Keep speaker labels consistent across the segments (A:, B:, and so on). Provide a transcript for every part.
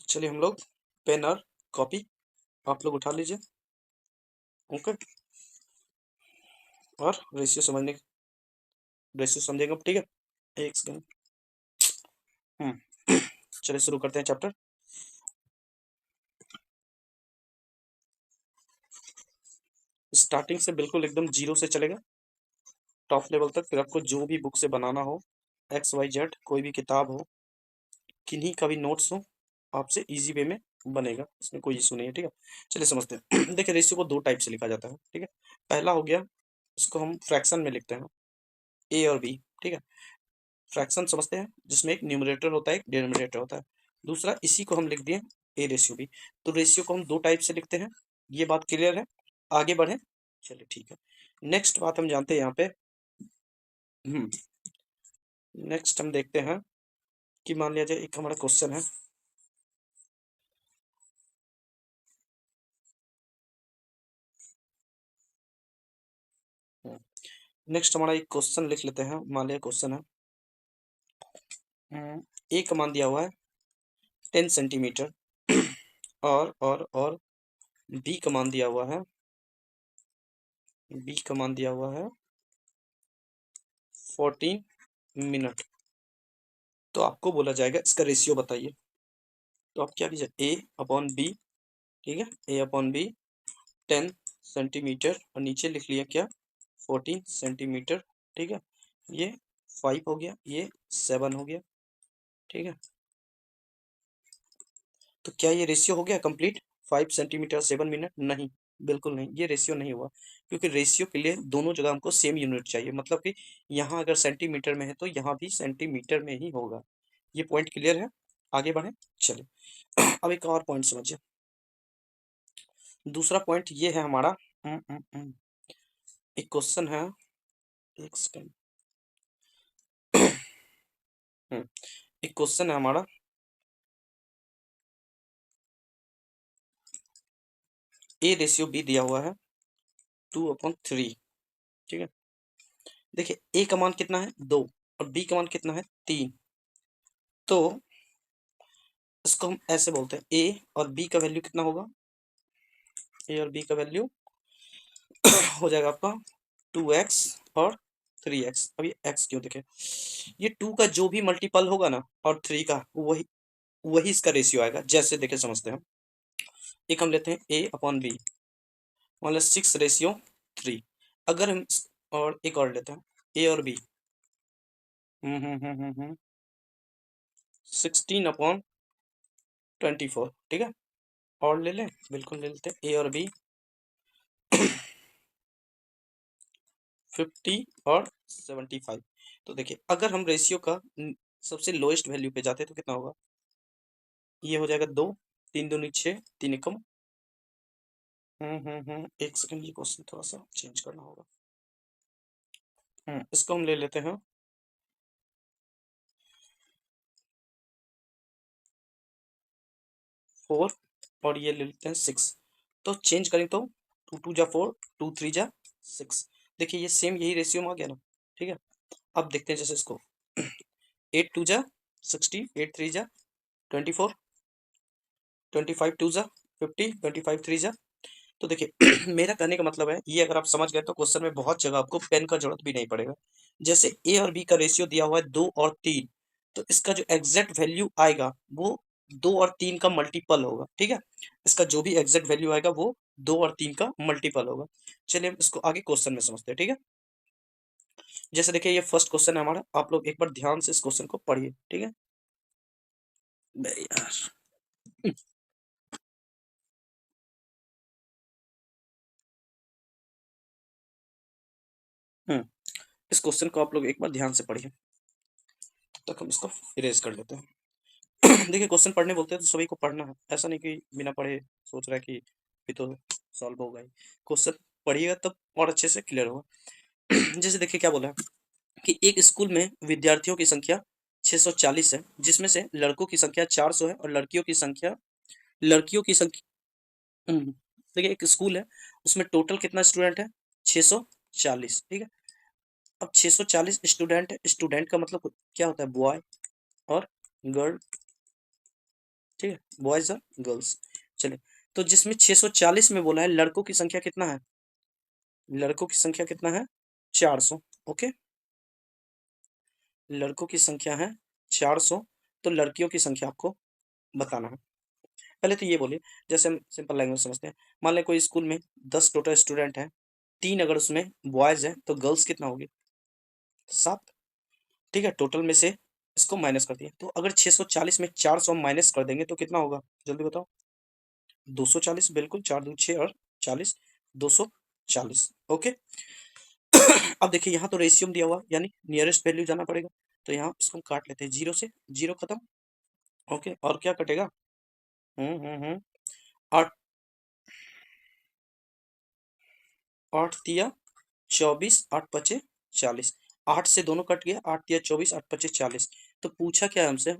A: चलिए हम लोग पेन और कॉपी आप लोग उठा लीजिए। ओके। और रेशियो समझेंगे अब, ठीक है। एक सेकंड। चलिए शुरू करते हैं चैप्टर। स्टार्टिंग से बिल्कुल एकदम जीरो से चलेगा टॉप लेवल तक। फिर आपको जो भी बुक से बनाना हो, XYZ कोई भी किताब हो, किन्हीं का भी नोट्स हो, आपसे इजी वे में बनेगा, इसमें कोई इशू नहीं है, ठीक है। चलिए समझते हैं। देखिए रेशियो को दो टाइप से लिखा जाता है, ठीक है। पहला हो गया, इसको हम फ्रैक्शन में लिखते हैं, A और B, ठीक है। फ्रैक्शन समझते हैं, जिसमें एक न्यूमरेटर होता है, एक डिनोमिनेटर होता है। दूसरा इसी को हम लिख दिए A/B। तो रेशियो को हम दो टाइप से लिखते हैं, ये बात क्लियर है। आगे बढ़े, चलिए ठीक है। नेक्स्ट बात हम जानते हैं यहाँ पे। नेक्स्ट हम देखते हैं कि मान लिया जाए एक हमारा क्वेश्चन है। नेक्स्ट हमारा एक क्वेश्चन लिख लेते हैं। मान लिया क्वेश्चन है, ए का मान दिया हुआ है 10 सेंटीमीटर और बी का मान दिया हुआ है 14 मिनट। तो आपको बोला जाएगा इसका रेशियो बताइए। तो आप क्या कीजिए, A/B, ठीक है, A/B 10 सेंटीमीटर और नीचे लिख लिया क्या, 14 सेंटीमीटर, ठीक है। ये 5 हो गया, ये 7 हो गया, ठीक है। तो क्या ये रेशियो हो गया कंप्लीट? 5 centimetre 7 minute? नहीं, बिल्कुल नहीं, ये रेशियो नहीं हुआ। क्योंकि रेशियो के लिए दोनों जगह हमको सेम यूनिट चाहिए, मतलब कि यहाँ अगर सेंटीमीटर में है तो यहाँ भी सेंटीमीटर में ही होगा। ये पॉइंट क्लियर है। आगे बढ़े, चलिए। अब एक और पॉइंट समझिए। दूसरा पॉइंट ये है हमारा, एक क्वेश्चन है, एक सेकंड। एक क्वेश्चन है हमारा, A/B दिया हुआ है 2/3, ठीक है। देखिए A का मान कितना है 2 और B का मान कितना है 3। तो इसको हम ऐसे बोलते हैं, A और B का वैल्यू कितना होगा? A और B का वैल्यू हो जाएगा आपका 2x और 3x। अब ये x क्यों, देखे ये 2 का जो भी मल्टीपल होगा ना और 3 का, वही वही इसका रेशियो आएगा। जैसे देखे समझते हैं, एक हम लेते हैं A/B, मतलब 6/3। अगर हम और एक और लेते हैं A और B, 16/24, ठीक है। और ले लें, बिल्कुल ले लेते हैं A और B 50 और 75। तो देखिए अगर हम रेशियो का सबसे लोएस्ट वैल्यू पे जाते हैं तो कितना होगा? ये हो जाएगा 2, 3 दूनी 6, 3 एकम, एक सेकंड, ये क्वेश्चन थोड़ा सा चेंज करना होगा। इसको हम ले लेते हैं 4 और ये ले लेते हैं 6। तो चेंज करें तो 2 2 जा 4, 2 3 जा 6। देखिए ये सेम यही रेशियो में आ गया ना, ठीक है। अब देखते हैं जैसे इसको 8 2 जा 60, 8 3 जा 24, 25 2 जा 50, 25 3 जा। तो देखिए मेरा कहने का मतलब है, ये अगर आप समझ गए तो क्वेश्चन में बहुत जगह आपको पेन का जरूरत भी नहीं पड़ेगा। जैसे A और B का रेशियो दिया हुआ है 2 और 3, तो इसका जो एग्जैक्ट वैल्यू आएगा वो 2 और 3 का मल्टीपल होगा, ठीक है। इसका जो भी एग्जैक्ट वैल्यू आएगा वो 2 और 3 का मल्टीपल होगा। चलिए हम इसको आगे क्वेश्चन में समझते हैं, ठीक है। जैसे देखिए ये फर्स्ट क्वेश्चन है हमारा, आप लोग एक बार ध्यान से इस क्वेश्चन को पढ़िए, ठीक है। बे यार। इस क्वेश्चन को आप लोग एक बार ध्यान से पढ़िए, तब तक हम इसको इरेज कर लेते हैं। देखिए क्वेश्चन पढ़ने बोलते हैं तो सभी को पढ़ना है, ऐसा नहीं कि बिना पढ़े सोच रहा है कि ये तो सॉल्व होगा ही। क्वेश्चन पढ़िएगा तब और अच्छे से क्लियर होगा। जैसे देखिए क्या बोला है कि एक स्कूल में विद्यार्थियों की संख्या 640 है, जिसमें से लड़कों की संख्या 400 है और लड़कियों की संख्या देखिए एक स्कूल है, उसमें टोटल कितना स्टूडेंट है? 640, ठीक है। अब 640 स्टूडेंट है, स्टूडेंट का मतलब क्या होता है? बॉय और गर्ल, ठीक है, बॉयज और गर्ल्स। चलिए, तो जिसमें 640 में बोला है लड़कों की संख्या कितना है, लड़कों की संख्या कितना है 400। ओके, लड़कों की संख्या है 400, तो लड़कियों की संख्या आपको बताना है। पहले तो ये बोलिए, जैसे हम सिंपल लैंग्वेज समझते हैं, मान लें कोई स्कूल में 10 टोटल स्टूडेंट हैं, 3 अगर उसमें बॉयज हैं तो गर्ल्स कितना होगी 7। ठीक है, टोटल में से इसको माइनस कर दिया, तो अगर 640 में 400 हम माइनस कर देंगे तो कितना होगा, जल्दी बताओ। 240, बिल्कुल, 4 दूनी 6 और 40, 240। ओके। अब देखिए यहाँ तो रेशियो दिया हुआ, यानी नियरेस्ट वैल्यू जाना पड़ेगा, तो यहाँ इसको हम काट लेते हैं, जीरो से जीरो खत्म। ओके, और क्या कटेगा, हम्म, आठ, 8 तिया 24, 8 पचे 40, 8 से दोनों कट गया, 8 तिया 24, 8 पचे 40। तो पूछा क्या है हमसे,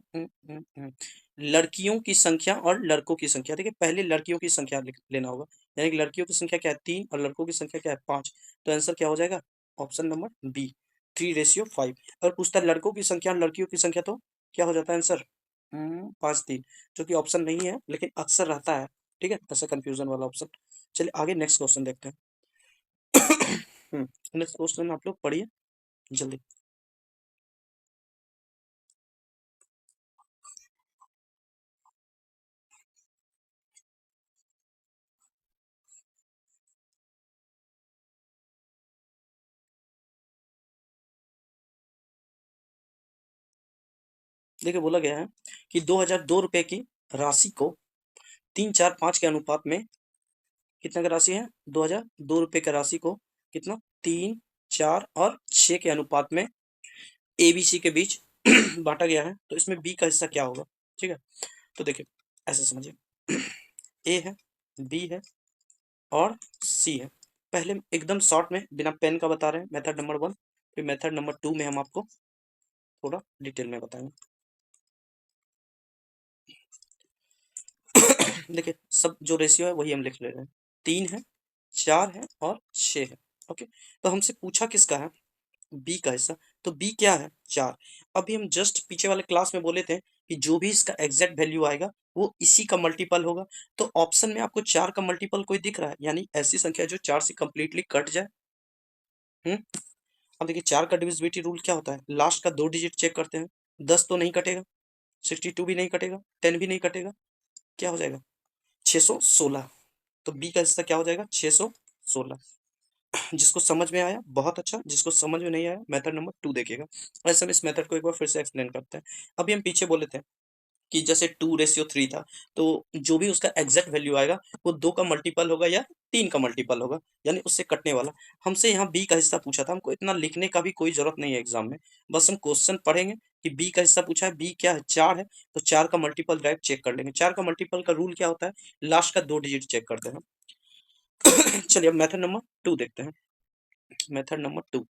A: लड़कियों की संख्या और लड़कों की संख्या। देखिए पहले लड़कियों की संख्या लेना होगा, यानी कि लड़कियों की संख्या क्या है 3 और लड़कों की संख्या क्या है 5। तो आंसर क्या हो जाएगा, ऑप्शन नंबर बी, 3:5। और पूछता है लड़कों की संख्या और लड़कियों की संख्या, तो क्या हो जाता है आंसर, 5:3, जो कि ऑप्शन नहीं है लेकिन अक्सर रहता है। ठीक है, ऐसा कंफ्यूजन वाला ऑप्शन। चलिए आगे नेक्स्ट क्वेश्चन देखते हैं। नेक्स्ट क्वेश्चन आप लोग पढ़िए जल्दी। देखिए बोला गया है कि 2002 रुपए की राशि को 3, 4, 5 के अनुपात में, कितना का राशि है 2002 रुपए की राशि को कितना 3, 4 और 6 के अनुपात में एबीसी के बीच बांटा गया है, तो इसमें बी का हिस्सा क्या होगा। ठीक है, तो देखिए ऐसे समझिए, ए है, बी है और सी है। पहले एकदम शॉर्ट में बिना पेन का बता रहे हैं मेथड नंबर 1, फिर मेथड नंबर 2 में हम आपको थोड़ा डिटेल में बताएंगे। देखिए सब जो रेशियो है वही हम लिख ले रहे हैं, 3 है, 4 है और 6 है। ओके, तो हमसे पूछा किसका है, बी का हिस्सा, तो बी क्या है 4। अभी हम जस्ट पीछे वाले क्लास में बोले थे कि जो भी इसका एग्जैक्ट वैल्यू आएगा वो इसी का मल्टीपल होगा। तो ऑप्शन में आपको 4 का मल्टीपल कोई दिख रहा है, यानी ऐसी संख्या जो 4 से कंप्लीटली कट जाए। हम्म, अब देखिए 4 का डिविजिबिलिटी रूल क्या होता है, लास्ट का 2 डिजिट चेक करते हैं, 10 तो नहीं कटेगा, 62 भी नहीं कटेगा, 10 भी नहीं कटेगा, क्या हो जाएगा 616। तो बी का हिस्सा क्या हो जाएगा 616। जिसको समझ में आया बहुत अच्छा, जिसको समझ में नहीं आया मेथड नंबर 2 देखिएगा। ऐसे हम इस मेथड को एक बार फिर से एक्सप्लेन करते हैं। अभी हम पीछे बोले थे कि जैसे 2:3 था, तो जो भी उसका एग्जैक्ट वैल्यू आएगा वो 2 का मल्टीपल होगा या 3 का मल्टीपल होगा, यानी उससे कटने वाला। हमसे यहाँ बी का हिस्सा पूछा था, हमको इतना लिखने का भी कोई जरूरत नहीं है एग्जाम में, बस हम क्वेश्चन पढ़ेंगे कि बी का हिस्सा पूछा है, बी क्या है 4 है, तो 4 का मल्टीपल डायरेक्ट चेक कर लेंगे। 4 का मल्टीपल का रूल क्या होता है, लास्ट का 2 डिजिट चेक करते हैं। चलिए अब मेथड नंबर 2 देखते हैं। मेथड नंबर 2,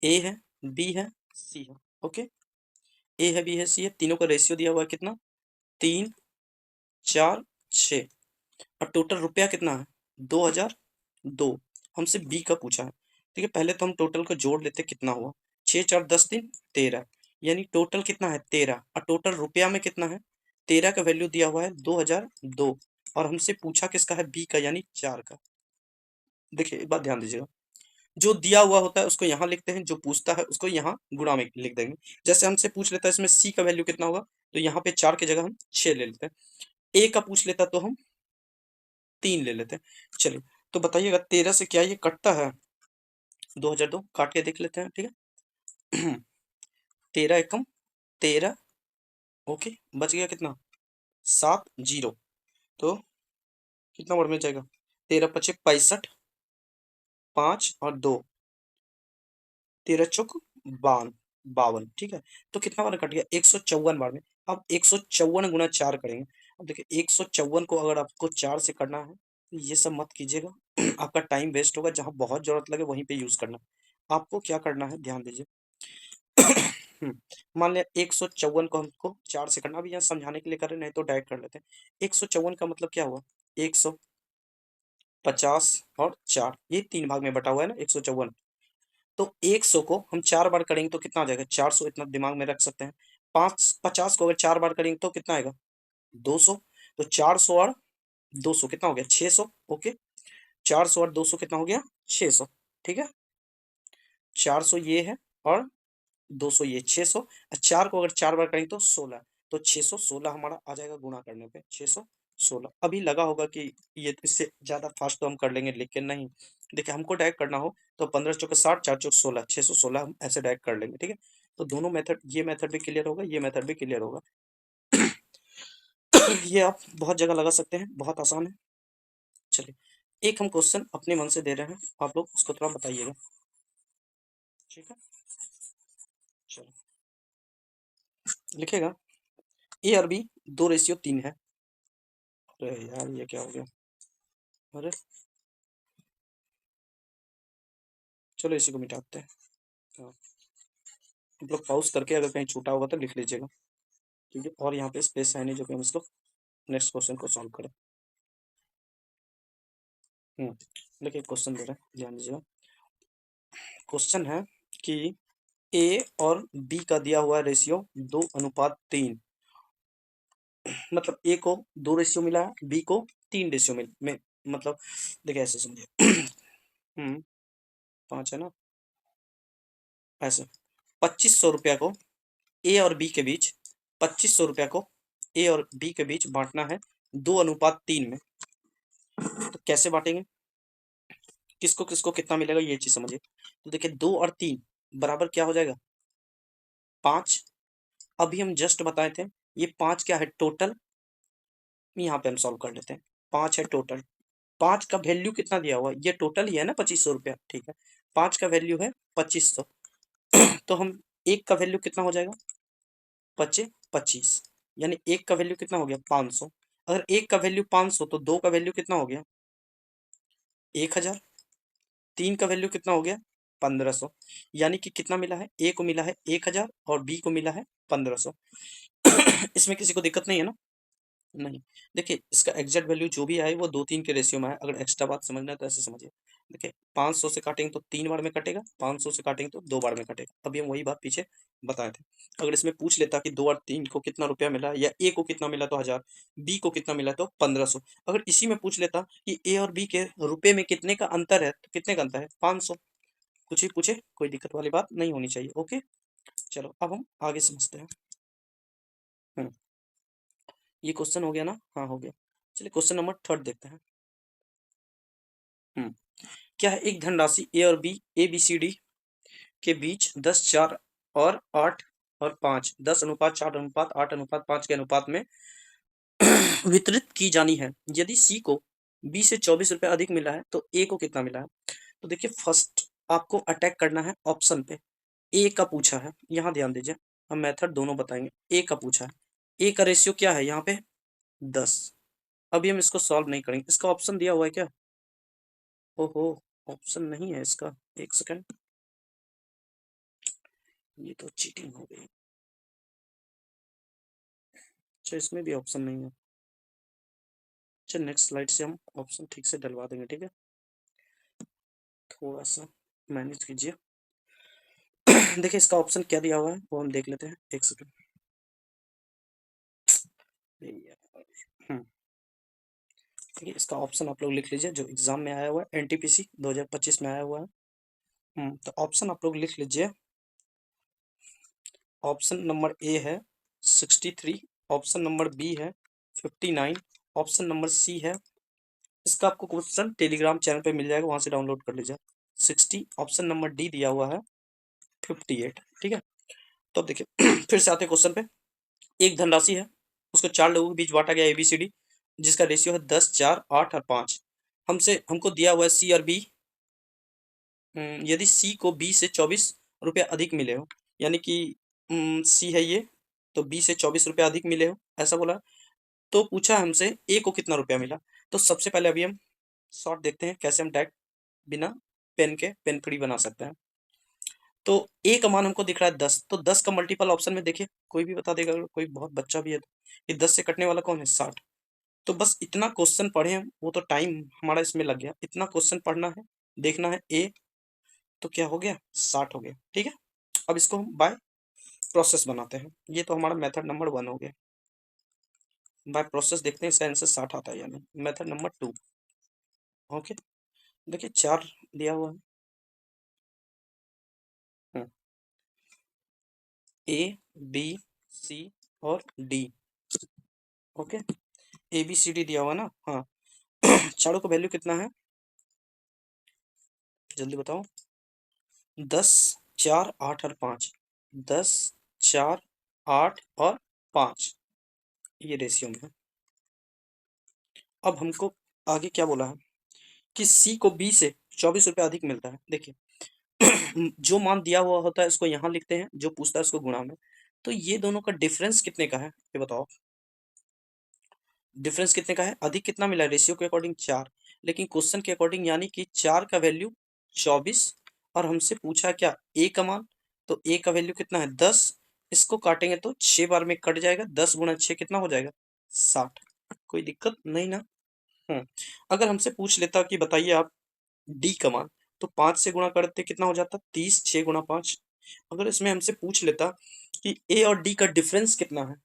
A: ए है, बी है, सी है। ओके, ए है, बी है, सी है, तीनों का रेशियो दिया हुआ है कितना 3, 4, 6, और टोटल रुपया कितना है 2002। हमसे बी का पूछा है। ठीक है, पहले तो हम टोटल को जोड़ लेते कितना हुआ, 6, 4, 10, 3, 13, यानी टोटल कितना है 13, और टोटल रुपया में कितना है 13 का वैल्यू दिया हुआ है 2002, और हमसे पूछा किसका है बी का, यानी 4 का। देखिए एक बात ध्यान दीजिएगा, जो दिया हुआ होता है उसको यहाँ लिखते हैं, जो पूछता है उसको यहाँ गुणा में लिख देंगे। जैसे हमसे पूछ लेता है इसमें सी का वैल्यू कितना होगा, तो यहाँ पे 4 की जगह हम 6 ले लेते हैं। ए का पूछ लेता तो हम 3 ले लेते हैं। चलिए, तो बताइएगा 13 से क्या ये कटता है, 2002 काट के देख लेते हैं। ठीक है, 13 एकम 13। ओके, बच गया कितना 7 जीरो, तो कितना वर्ड मिल जाएगा 13 × 5 = 65, 5 और 2, 13 × 52। ठीक है, तो कितना बार कट गया 154 बार में। अब 154 × 4 करेंगे। अब देखिए 154 को अगर आपको 4 से करना है तो ये सब मत कीजिएगा, आपका टाइम वेस्ट होगा, जहां बहुत जरूरत लगे वहीं पे यूज करना। आपको क्या करना है ध्यान दीजिए। मान लिया 154 को हमको 4 से करना, अभी यहाँ समझाने के लिए कर रहे हैं, नहीं तो डायरेक्ट कर लेते हैं। 154 का मतलब क्या हुआ 150 और 4, ये 3 भाग में बटा हुआ है ना 154। तो 100 को हम 4 बार करेंगे तो कितना आ जाएगा 400, इतना दिमाग में रख सकते हैं। 50 को अगर 4 बार करेंगे तो कितना आएगा 200, तो 400 और 200 कितना हो गया 600। ओके, 400 और 200 कितना हो गया 600। ठीक है, 400 ये है और 200 ये 600, और 4 को अगर 4 बार करेंगे तो 16, तो 616 हमारा आ जाएगा गुणा करने पे 616। अभी लगा होगा कि ये इससे ज्यादा फास्ट तो हम कर लेंगे, लेकिन नहीं। देखिए हमको डायरेक्ट करना हो तो 15 चौके 60, 4 चौक 16, 616 हम ऐसे डायरेक्ट कर लेंगे। ठीक है, तो दोनों मेथड, ये मेथड भी क्लियर होगा, ये मेथड भी क्लियर होगा। ये आप बहुत जगह लगा सकते हैं, बहुत आसान है। चलिए, एक हम क्वेश्चन अपने मन से दे रहे हैं, आप लोग उसको थोड़ा बताइएगा। ठीक है, चलो लिखेगा ए और बी 2:3 है। अरे यार ये क्या हो गया, अरे चलो इसी को मिटाते हैं। हाँ, आप लोग पॉज करके अगर कहीं छूटा होगा तो लिख लीजिएगा, ठीक है। और यहाँ पे स्पेस है नहीं जो कि हम इसको नेक्स्ट क्वेश्चन को सॉल्व करें। देखिए क्वेश्चन दे रहे हैं, ध्यान दीजिएगा। क्वेश्चन है कि ए और बी का दिया हुआ रेशियो 2:3, मतलब ए को 2 रेशियो मिला है, बी को 3 रेशियो में मतलब देखिए ऐसे समझिए। हम्म 5 है ना, ऐसे 2500 रुपया को ए और बी के बीच, 2500 रुपया को ए और बी के बीच बांटना है 2:3 में। तो कैसे बांटेंगे, किसको किसको कितना मिलेगा ये चीज समझिए। तो देखिए 2 और 3 बराबर क्या हो जाएगा 5। अभी हम जस्ट बताए थे ये 5 क्या है टोटल, यहाँ पे हम सॉल्व कर लेते हैं। 5 है टोटल, 5 का वैल्यू कितना दिया हुआ है, ये टोटल ही है ना 2500 रुपया। ठीक है, 5 का वैल्यू है 2500, तो हम एक का वैल्यू कितना हो जाएगा 25, यानी एक का वैल्यू कितना हो गया 500। अगर एक का वैल्यू 500 तो दो का वैल्यू कितना हो गया 1000, तीन का वैल्यू कितना हो गया 1500। यानी कि कितना मिला है, ए को मिला है 1000 और बी को मिला है 1500। इसमें किसी को दिक्कत नहीं है ना, नहीं। देखिए इसका एग्जैक्ट वैल्यू जो भी आए वो 2-3 के रेशियो में है। अगर एक्स्ट्रा बात समझना है तो ऐसे समझिए। देखिए 500 से काटेंगे तो 3 बार में कटेगा, 500 से काटेंगे तो 2 बार में कटेगा। अभी हम वही बात पीछे बताए थे। अगर इसमें पूछ लेता कि 2 और 3 को कितना रुपया मिला, या ए को कितना मिला तो 1000, बी को कितना मिला तो 1500। अगर इसी में पूछ लेता कि ए और बी के रुपए में कितने का अंतर है, तो कितने का अंतर है 500। कुछ ही पूछे, कोई दिक्कत वाली बात नहीं होनी चाहिए। ओके, चलो अब हम आगे समझते हैं। हम्म, ये क्वेश्चन हो गया ना, हाँ हो गया। चलिए क्वेश्चन नंबर 3 देखते हैं। हम्म, क्या है, एक धनराशि ए और B, A B C D के बीच 10, 4 और 8 और 5, 10:4:8:5 के अनुपात में वितरित की जानी है। यदि सी को बी से 24 रुपये अधिक मिला है तो ए को कितना मिला है। तो देखिए फर्स्ट आपको अटैक करना है ऑप्शन पे। ए का पूछा है, यहाँ ध्यान दीजिए, हम मेथड दोनों बताएंगे। ए का पूछा है, ए का रेशियो क्या है यहाँ पे 10। अभी हम इसको सॉल्व नहीं करेंगे, इसका ऑप्शन दिया हुआ है क्या, ओहो ऑप्शन नहीं है इसका, एक सेकंड, ये तो चीटिंग हो गई। अच्छा इसमें भी ऑप्शन नहीं है। अच्छा नेक्स्ट स्लाइड से हम ऑप्शन ठीक से डलवा देंगे, ठीक है, थोड़ा सा मैनेज कीजिए। देखिए इसका ऑप्शन क्या दिया हुआ है वो हम देख लेते हैं, एक सेकंड। देखिए इसका ऑप्शन आप लोग लिख लीजिए, जो एग्जाम में आया हुआ है एनटीपीसी 2025 में आया हुआ है। तो ऑप्शन आप लोग लिख लीजिए। ऑप्शन नंबर ए है 63, ऑप्शन नंबर बी है 59, ऑप्शन नंबर सी है, इसका आपको क्वेश्चन टेलीग्राम चैनल पे मिल जाएगा, वहां से डाउनलोड कर लीजिए 60, ऑप्शन नंबर डी दिया हुआ है 58। ठीक है, तो अब देखिए फिर से आते हैं क्वेश्चन पे। एक धनराशि है, उसको 4 लोगों के बीच बांटा गया एबीसीडी, जिसका रेशियो है 10, 4, 8 और 5। हमको दिया हुआ है सी और बी। यदि सी को बी से 24 रुपये अधिक मिले हो, यानी कि सी है ये, तो बी से 24 रुपये अधिक मिले हो ऐसा बोला। तो पूछा हमसे ए को कितना रुपया मिला। तो सबसे पहले अभी हम शॉर्ट देखते हैं कैसे हम डायरेक्ट बिना पेन के पेन फ्री बना सकते हैं। तो ए का मान हमको दिख रहा है 10, तो 10 का मल्टीपल ऑप्शन में देखिए कोई भी बता देगा, अगर कोई बहुत बच्चा भी है तो। ये 10 से कटने वाला कौन है 60। तो बस इतना क्वेश्चन पढ़े हम, वो तो टाइम हमारा इसमें लग गया, इतना क्वेश्चन पढ़ना है, देखना है ए, तो क्या हो गया 60 हो गया। ठीक है, अब इसको हम बाय प्रोसेस बनाते हैं। ये तो हमारा मेथड नंबर 1 हो गया। बाय प्रोसेस देखते हैं इसका आंसर 60 आता है या नहीं। Method number 2। ओके, देखिए 4 दिया हुआ है, ए बी सी और D. Okay, A B C D दिया हुआ ना, हाँ। चारों का वैल्यू कितना है, जल्दी बताओ। 10, 4, 8 और 5। 10, 4, 8 और 5, ये रेशियो में है। अब हमको आगे क्या बोला है कि सी को बी से 24 रुपये अधिक मिलता है। देखिए जो मान दिया हुआ होता है इसको यहाँ लिखते हैं, जो पूछता है उसको गुणा में। तो ये दोनों का डिफरेंस कितने का है ये बताओ। डिफरेंस कितने का है, अधिक कितना मिला है, रेशियो के अकॉर्डिंग 4, लेकिन क्वेश्चन के अकॉर्डिंग यानी कि 4 का वैल्यू 24, और हमसे पूछा क्या ए का मान, तो ए का वैल्यू कितना है 10। इसको काटेंगे तो 6 बार में कट जाएगा, 10 गुणा 6 कितना हो जाएगा 60। कोई दिक्कत नहीं ना। अगर हमसे पूछ लेता कि बताइए आप डी का मान, तो 5 से गुणा करते कितना हो जाता 30, 6 गुणा 5। अगर इसमें हमसे पूछ लेता कि ए और डी का डिफरेंस कितना है,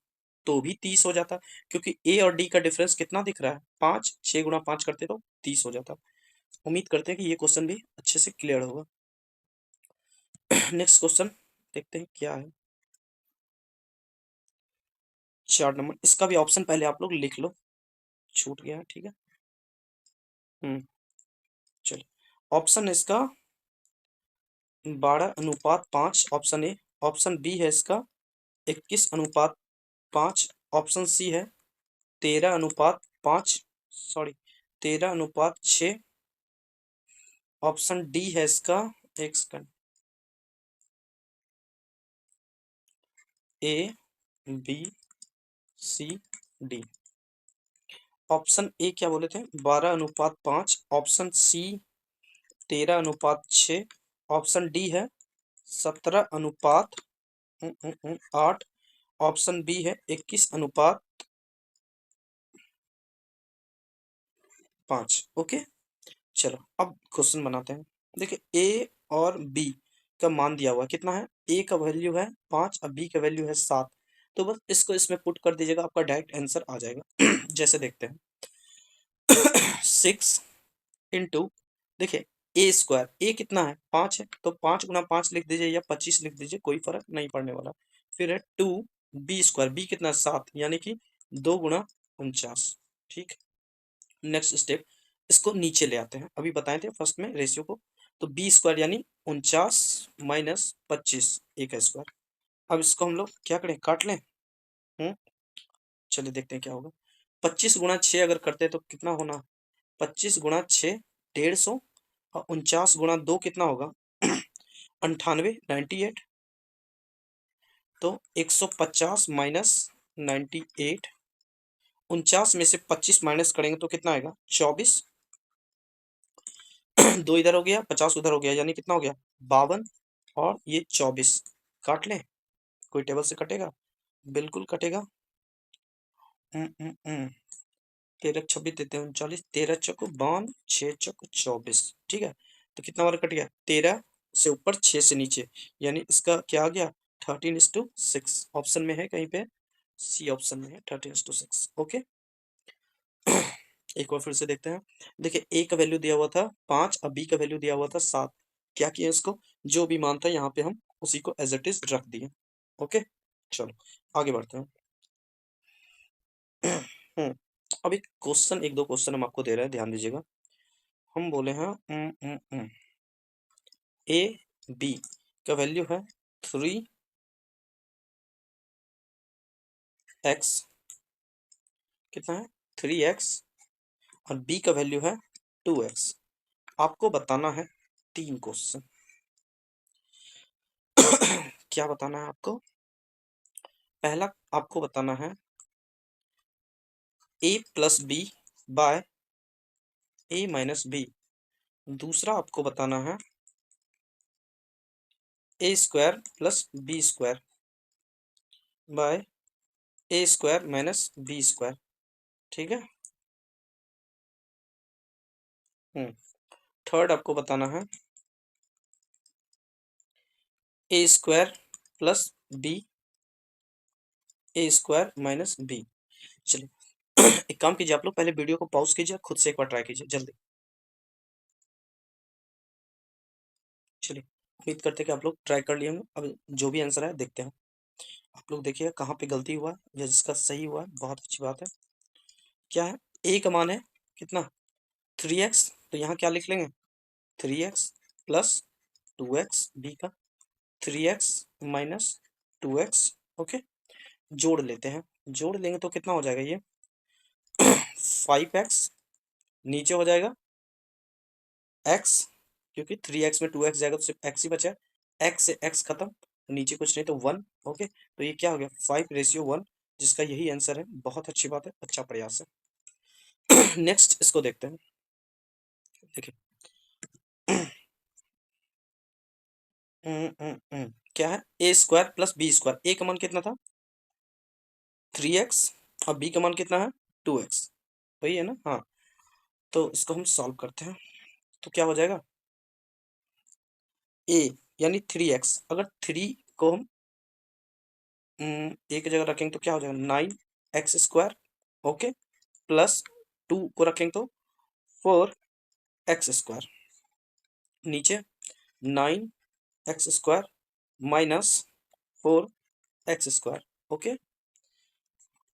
A: तो भी 30 हो जाता, क्योंकि ए और डी का डिफरेंस कितना दिख रहा है 5, 6 गुणा 5 करते तो 30 हो जाता। उम्मीद करते हैं कि ये क्वेश्चन भी अच्छे से क्लियर होगा। नेक्स्ट क्वेश्चन देखते हैं क्या है। 4 नंबर, इसका भी ऑप्शन पहले आप लोग लिख लो, छूट गया है, ठीक है। चलिए, ऑप्शन है इसका 12:5 ऑप्शन ए। ऑप्शन बी है इसका 21:5। ऑप्शन सी है 13:5, सॉरी 13:6। ऑप्शन डी है इसका, एक second, A B C D. Option A क्या बोले थे 12:5, ऑप्शन सी 13:6, ऑप्शन डी है 17:8, ऑप्शन बी है 21:5। ओके, चलो अब क्वेश्चन बनाते हैं। देखिए ए और बी का मान दिया हुआ है, कितना है, ए का वैल्यू है 5 और बी का वैल्यू है 7। तो बस इसको इसमें पुट कर दीजिएगा, आपका डायरेक्ट आंसर आ जाएगा। जैसे देखते हैं 6 इंटू, देखिए ए स्क्वायर, ए कितना है 5 है, तो 5 गुना 5 लिख दीजिए या 25 लिख दीजिए, कोई फर्क नहीं पड़ने वाला। फिर है 2 बी स्क्वायर, बी कितना 7, यानी कि 2 गुना 49। ठीक, नेक्स्ट स्टेप, इसको नीचे ले आते हैं, अभी बताए थे फर्स्ट में रेशियो को। तो बी स्क्वायर यानी 49 माइनस 25, ए का स्क्वायर। अब इसको हम लोग क्या करें, काट लें। चलिए देखते हैं क्या होगा। 25 गुना 6 अगर करते हैं तो कितना होना, 25 गुना 6 150, और 49 गुना 2 कितना होगा 98, 98। तो 150 माइनस 98, 49 में से 25 माइनस करेंगे तो कितना आएगा 24। 2 इधर हो गया, 50 उधर हो गया, यानी कितना हो गया 52, और ये 24। काट लें, कोई टेबल से कटेगा, बिल्कुल कटेगा। 13 26 देते हैं 39, 13 चौको 52, 6 चौको 24, ठीक है। तो कितना बार कट गया, 13 से ऊपर 6 से नीचे, यानी इसका क्या आ गया 13:6। ऑप्शन में है कहीं पे, सी ऑप्शन में है 13:6। ओके, एक बार फिर से देखते हैं। देखिए ए का वैल्यू दिया हुआ था 5 और बी का वैल्यू दिया हुआ था 7। क्या किया इसको, जो भी मान था यहाँ पे हम उसी को एज इट इज रख दिए। ओके, चलो आगे बढ़ते हैं। हम्म, अब एक क्वेश्चन, एक दो क्वेश्चन हम आपको दे रहे हैं, ध्यान दीजिएगा। हम बोले हैं ए बी का वैल्यू है 3x, कितना है 3x, और बी का वैल्यू है 2x। आपको बताना है 3 क्वेश्चन। क्या बताना है आपको, पहला आपको बताना है a plus B by a minus B. दूसरा आपको बताना है a square plus B square by a square minus B square, ठीक है। थर्ड आपको बताना है a square plus B, a square minus B. चलिए एक काम कीजिए, आप लोग पहले वीडियो को पॉज कीजिए, खुद से एक बार ट्राई कीजिए जल्दी। चलिए, उम्मीद करते हैं कि आप लोग ट्राई कर लिए होंगे। अब जो भी आंसर है देखते हैं। आप लोग देखिए कहाँ पे गलती हुआ है या जिसका सही हुआ है, बहुत अच्छी बात है। क्या है, ए का मान है कितना, 3x, तो यहाँ क्या लिख लेंगे, 3x प्लस 2x, बी का 3x माइनस 2x। ओके, जोड़ लेते हैं, जोड़ लेंगे तो कितना हो जाएगा ये 5x, नीचे हो जाएगा x, क्योंकि 3x में 2x जाएगा तो सिर्फ x ही बचा है, x से x खत्म, तो नीचे कुछ नहीं तो 1। ओके, तो ये क्या हो गया 5:1, जिसका यही आंसर है। बहुत अच्छी बात है, अच्छा प्रयास है। नेक्स्ट इसको देखते हैं। देखिए क्या है, ए स्क्वायर प्लस बी स्क्वायर, ए का मान कितना था 3x और बी का मान कितना है 2x, वही है ना। हाँ, तो इसको हम सॉल्व करते हैं, तो क्या हो जाएगा, ए यानी 3x, अगर 3 को हम ए की जगह रखेंगे तो क्या हो जाएगा 9x स्क्वायर। ओके, प्लस 2 को रखेंगे तो 4x स्क्वायर, नीचे 9x square minus 4x square. Okay,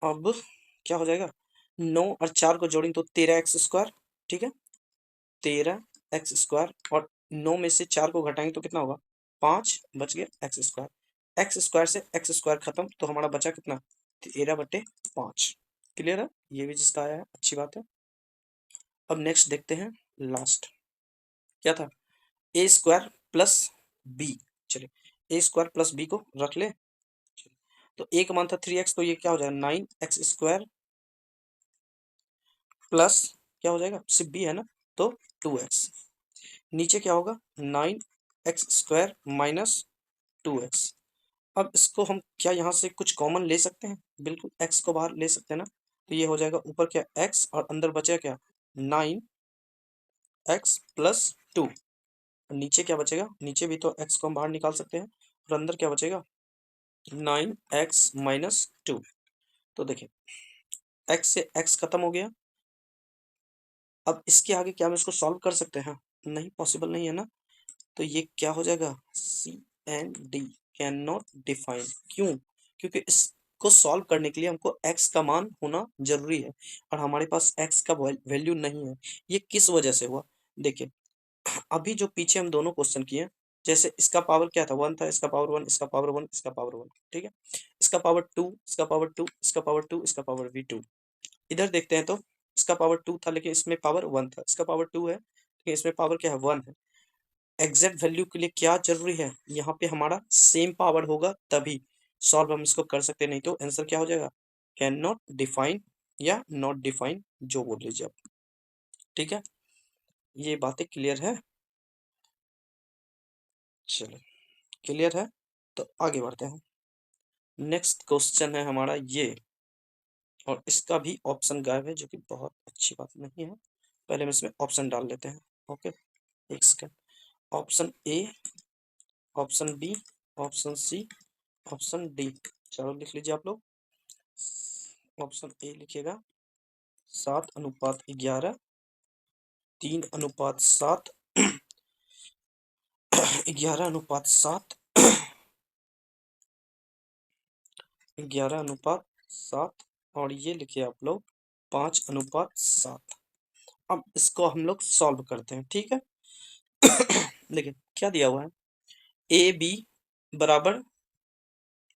A: अब क्या हो जाएगा, 9 और 4 को जोड़ेंगे तो 13x स्क्वायर। ठीक है, 13x स्क्वायर, और 9 में से 4 को घटाएंगे तो कितना होगा 5, बच गया x स्क्वायर। एक्स स्क्वायर से एक्स स्क्वायर खत्म, तो हमारा बचा कितना 13/5। क्लियर है, ये भी जिसका आया है अच्छी बात है। अब नेक्स्ट देखते हैं, लास्ट क्या था, ए स्क्वायर प्लस बी। चलिए, ए स्क्वायर प्लस बी को रख ले। चलिए, तो ए का मान था 3x, तो ये क्या हो जाएगा 9x स्क्वायर प्लस क्या हो जाएगा, सिर्फ बी है ना, तो 2x, नीचे क्या होगा 9x स्क्वायर माइनस 2x। अब इसको हम क्या यहाँ से कुछ कॉमन ले सकते हैं, बिल्कुल x को बाहर ले सकते हैं ना, तो ये हो जाएगा ऊपर क्या x और अंदर बचेगा क्या 9x+2, नीचे क्या बचेगा, नीचे भी तो x को हम बाहर निकाल सकते हैं, और अंदर क्या बचेगा 9x-2। तो देखिए x से x खत्म हो गया। अब इसके आगे क्या हम इसको सॉल्व कर सकते हैं, नहीं, पॉसिबल नहीं है ना, तो ये क्या हो जाएगा CND, कैन नॉट डिफाइन। क्यों, क्योंकि इसको सॉल्व करने के लिए हमको x का मान होना जरूरी है, और हमारे पास x का वैल्यू नहीं है। ये किस वजह से हुआ, देखिए अभी जो पीछे हम दोनों क्वेश्चन किए, जैसे इसका पावर क्या था 1 था, इसका पावर 1, इसका पावर 1, इसका पावर 1, ठीक है, इसका पावर 2, इसका पावर 2, इसका पावर 2, इसका पावर भी 2। इधर देखते हैं तो इसका पावर 2 था लेकिन इसमें पावर 1 था, इसका पावर 2 है लेकिन इसमें पावर क्या है 1 है। एग्जैक्ट वैल्यू के लिए क्या जरूरी है, यहाँ पे हमारा सेम पावर होगा तभी सॉल्व हम इसको कर सकते हैं, नहीं तो आंसर क्या हो जाएगा कैन नॉट डिफाइन या नॉट डिफाइन, जो बोल लीजिए आप। ठीक है, ये बातें क्लियर है, चलो क्लियर है, तो आगे बढ़ते हैं। नेक्स्ट क्वेश्चन है हमारा ये, और इसका भी ऑप्शन गायब है, जो कि बहुत अच्छी बात नहीं है। पहले हम इसमें ऑप्शन डाल लेते हैं। ओके, एक second, option A, option B, option C, option D, चलो लिख लीजिए आप लोग। ऑप्शन ए लिखिएगा 7:11, 3:7, 11:7, 11:7, और ये लिखिए आप लोग 5:7। अब इसको हम लोग सॉल्व करते हैं, ठीक है। देखिए क्या दिया हुआ है, ए बी बराबर,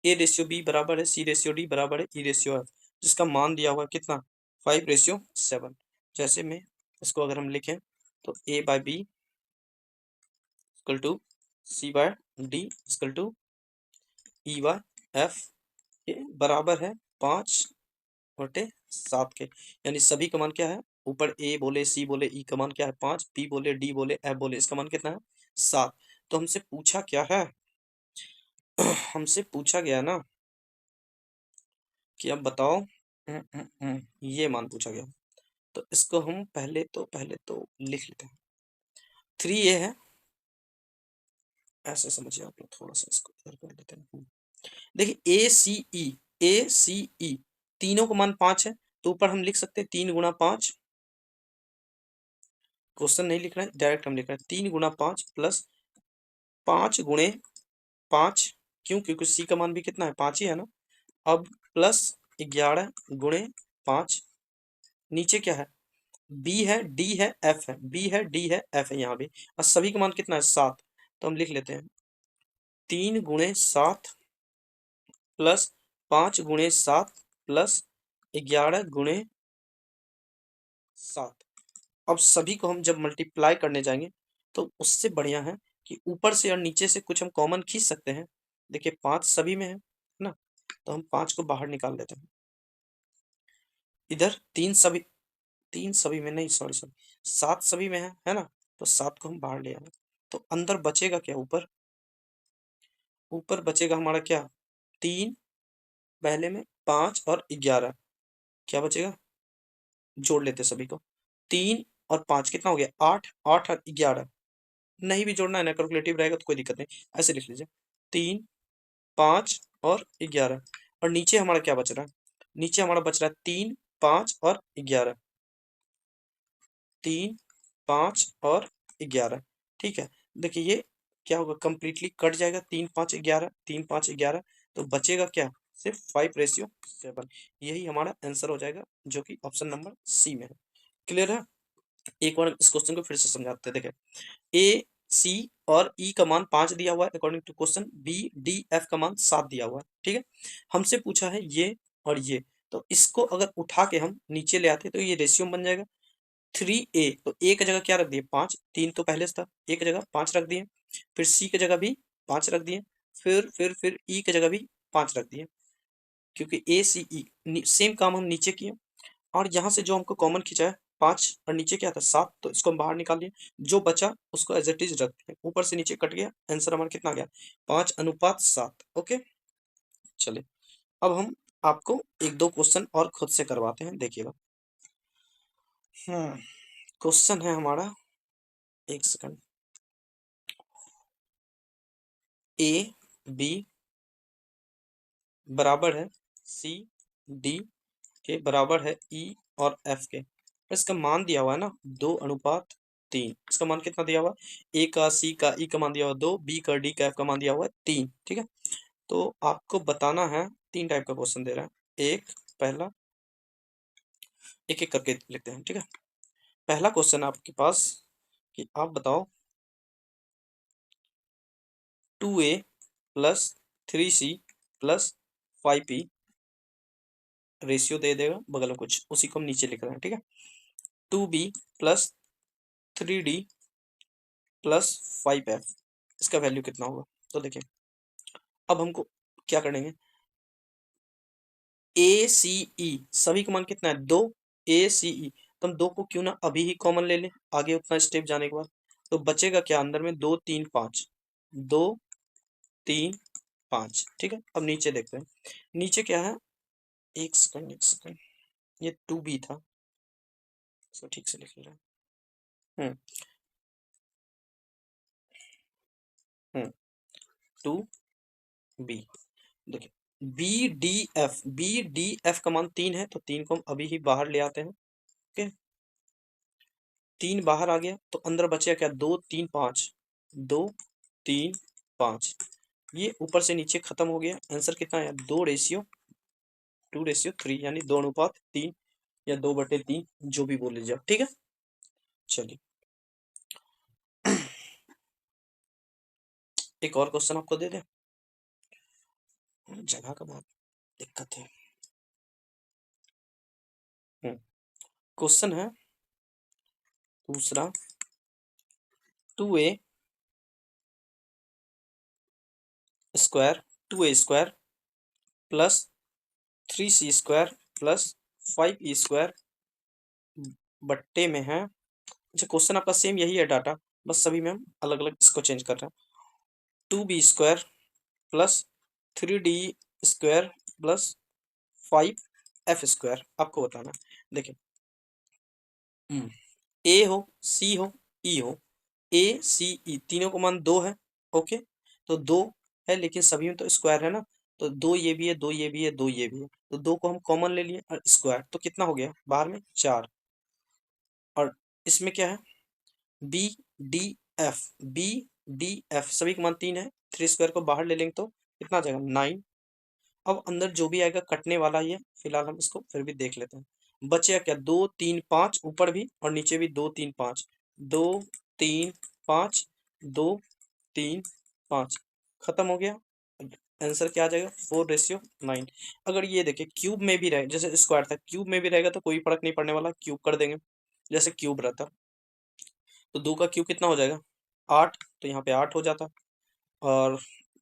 A: A/B बराबर है C/D बराबर है E/F, जिसका मान दिया हुआ है कितना 5:7। जैसे में इसको अगर हम लिखें तो A/B equal to C/D equal to E/F, ये बराबर है 5/7 के, यानी सभी का मान क्या है, ऊपर A बोले C बोले E का मान क्या है 5, B बोले D बोले F बोले, इसका मान कितना है 7। तो हमसे पूछा क्या है, हमसे पूछा गया ना कि अब बताओ, ये मान पूछा गया, तो इसको हम पहले तो लिख लेते हैं। 3A है, ऐसे समझिए आप लोग, थोड़ा सा इसको इधर कर लेते हैं। देखिए A C E, A C E तीनों का मान 5 है, तो ऊपर हम लिख सकते हैं 3 × 5, क्वेश्चन नहीं लिख रहे हैं, डायरेक्ट हम लिख रहे हैं 3 × 5 प्लस 5 × 5, क्यों? क्योंकि सी का मान भी कितना है, 5 ही है ना। अब प्लस 11 × 5, नीचे क्या है, बी है, डी है, एफ है, बी है, डी है, एफ है यहाँ भी, और सभी का मान कितना है, 7। तो हम लिख लेते हैं 3 × 7 प्लस 5 × 7 प्लस 11 × 7। अब सभी को हम जब मल्टीप्लाई करने जाएंगे तो उससे बढ़िया है कि ऊपर से और नीचे से कुछ हम कॉमन खींच सकते हैं। देखिए 5 सभी में है ना, तो हम 5 को बाहर निकाल लेते हैं। इधर 3 सभी में नहीं, सॉरी सॉरी, 7 सभी में है ना, तो 7 को हम बाहर ले आए। तो अंदर बचेगा क्या, ऊपर ऊपर बचेगा हमारा क्या, 3, पहले में 5 और 11, क्या बचेगा, जोड़ लेते सभी को। 3 और 5 कितना हो गया, 8, 8 और 11, नहीं भी जोड़ना है ना, कैलकुलेटिव रहेगा तो कोई दिक्कत नहीं, ऐसे लिख लीजिए 3, 5 और 11। और नीचे हमारा क्या बच रहा है, नीचे हमारा बच रहा है 3, 5 और 11, 3, 5 और 11। ठीक है, देखिए ये क्या होगा, कंप्लीटली कट जाएगा, 3, 5, 11, 3, 5, 11, तो बचेगा क्या, सिर्फ 5:7। यही हमारा आंसर हो जाएगा, जो कि ऑप्शन नंबर सी में है। क्लियर है? एक बार इस क्वेश्चन को फिर से समझाते हैं। देखें, ए, सी और ई का मान 5 दिया हुआ है according to question, B, D, F का मान 7 दिया हुआ है। ठीक है, हमसे पूछा है ये और ये, तो इसको अगर उठा के हम नीचे ले आते तो ये रेशियो बन जाएगा 3a। तो ए की जगह क्या रख दिए, 5, 3 तो पहले से था, ए की जगह 5 रख दिए, फिर सी की जगह भी 5 रख दिए, फिर ई की जगह भी 5 रख दिए, क्योंकि ए सी ई सेम काम हम नीचे किए। और यहाँ से जो हमको कॉमन खींचा है 5 और नीचे क्या था 7, तो इसको हम बाहर निकाल लिए, जो बचा उसको एज इट इज रखते हैं, ऊपर से नीचे कट गया, आंसर हमारा कितना आ गया, 5:7। ओके, चलिए अब हम आपको एक दो क्वेश्चन और खुद से करवाते हैं, देखिएगा। क्वेश्चन है हमारा, एक सेकंड, ए बी बराबर है सी डी के बराबर है ई और एफ के, इसका मान दिया हुआ है ना 2:3। इसका मान कितना दिया हुआ है, ए का, सी का, ई का मान दिया हुआ 2, बी का, डी का, एफ का मान दिया हुआ है 3। ठीक है, तो आपको बताना है, 3 टाइप का क्वेश्चन दे रहा है। एक पहला, एक एक करके लिखते हैं। ठीक है, पहला क्वेश्चन आपके पास कि आप बताओ 2a plus 3c plus 5p, ratio दे देगा बगल में कुछ, उसी को हम नीचे लिख रहे हैं। ठीक है, 2b plus 3d plus 5f, इसका वैल्यू कितना होगा। तो देखिए अब हमको क्या करेंगे, ए सी ई सभी का मान कितना है, 2, ए सी ई, तो हम 2 को क्यों ना अभी ही कॉमन ले लें, आगे उतना स्टेप जाने के बाद। तो बचेगा क्या अंदर में, 2, 3, 5, 2, 3, 5। ठीक है, अब नीचे देखते हैं, नीचे क्या है, एक सेकंड एक सेकंड, ये 2b था, इसको ठीक से लिख ले रहा हूँ। 2b, देखिए बी डी एफ का मान 3 है, तो 3 को हम अभी ही बाहर ले आते हैं। ओके, 3 बाहर आ गया, तो अंदर बचेगा क्या, 2, 3, 5, 2, 3, 5, ये ऊपर से नीचे खत्म हो गया। आंसर कितना है, 2:3, यानी 2:3 या 2/3, जो भी बोल लीजिए आप। ठीक है, चलिए एक और क्वेश्चन आपको दे दें, जगह का बहुत दिक्कत है। क्वेश्चन है दूसरा, 2a square 2a square plus 3c square plus 5e square बट्टे में है। अच्छा, क्वेश्चन आपका सेम यही है डाटा, बस सभी में हम अलग अलग इसको चेंज कर रहे हैं। 2b square plus 3d square plus 5f square, आपको बताना है। देखिए ए हो, सी हो, ई हो, ए सी ई तीनों को मान 2 है। ओके, तो 2 है, लेकिन सभी में तो स्क्वायर है ना, तो दो ये भी है, दो ये भी है, दो ये भी है, तो दो को हम कॉमन ले लिए और स्क्वायर, तो कितना हो गया बाहर में 4। और इसमें क्या है, B D F, B D F सभी का मान 3 है, 3 स्क्वायर को बाहर ले लेंगे तो कितना आ जाएगा 9। अब अंदर जो भी आएगा कटने वाला ही है, फिलहाल हम इसको फिर भी देख लेते हैं। बचेगा क्या, 2 3 5 ऊपर भी और नीचे भी 2 3 5, 2 3 5, 2 3 5, खत्म हो गया। आंसर क्या आ जाएगा 4:9। अगर ये देखिए क्यूब में भी रहे, जैसे स्क्वायर था क्यूब में भी रहेगा तो कोई फर्क नहीं पड़ने वाला, क्यूब कर देंगे जैसे क्यूब रहता। तो 2 का क्यूब कितना हो जाएगा 8, तो यहाँ पे 8 हो जाता। और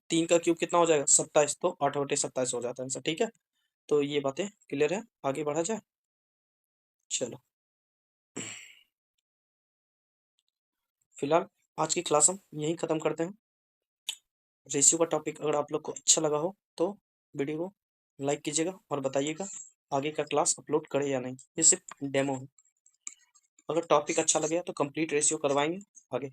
A: 3 का क्यूब कितना हो जाएगा 27, तो 8 बटे 27 हो जाता है आंसर। ठीक है, तो ये बातें क्लियर है, आगे बढ़ा जाए। चलो, फिलहाल आज की क्लास हम यहीं ख़त्म करते हैं। रेशियो का टॉपिक अगर आप लोग को अच्छा लगा हो तो वीडियो को लाइक कीजिएगा और बताइएगा आगे का क्लास अपलोड करें या नहीं, ये सिर्फ डेमो है। अगर टॉपिक अच्छा लगे तो कंप्लीट रेशियो करवाएंगे आगे।